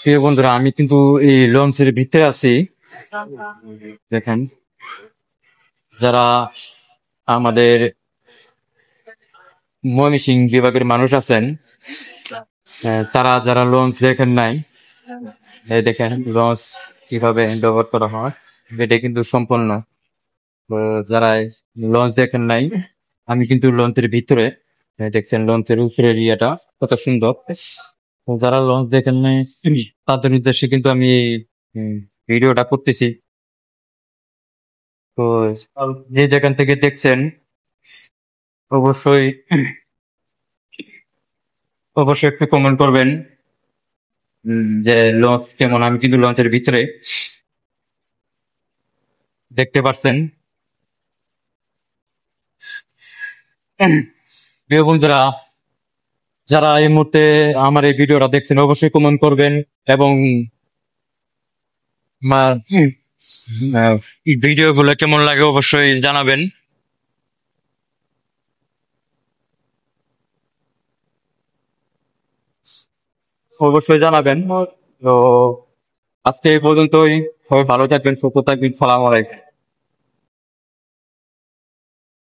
প্রিয় বন্ধুরা, আমি কিন্তু এই লঞ্চের ভিতরে আছি। দেখেন, যারা আমাদের ময়মনসিংহ বিভাগের মানুষ আছেন, তারা যারা লঞ্চ দেখেন নাই, এই দেখেন লঞ্চ কিভাবে ব্যবহার করা হয়, এটা কিন্তু সম্পূর্ণ। তো যারা লঞ্চ দেখেন নাই, আমি কিন্তু লঞ্চের ভিতরে, দেখছেন লঞ্চের উপরের ইয়েটা কত সুন্দর। তো যারা লঞ্চ দেখেন নাই তাদের উদ্দেশ্যে কিন্তু আমি ভিডিওটা করতেছি। তো যে যেখান থেকে দেখছেন অবশ্যই অবশ্যই একটু কমেন্ট করবেন যে লঞ্চ কেমন। আমি কিন্তু লঞ্চের ভিতরে, দেখতে পাচ্ছেন। প্রিয় বন্ধুরা, যারা এই মুহূর্তে আমার এই ভিডিওটা দেখছেন অবশ্যই কমেন্ট করবেন এবং আমার ভিডিও গুলো কেমন লাগে অবশ্যই জানাবেন। অবশ্যই জানাবেন। তো আজকে এই পর্যন্তই। সবাই ভালো থাকবেন, সুস্থ থাকবেন। সালাম আলাইকুম।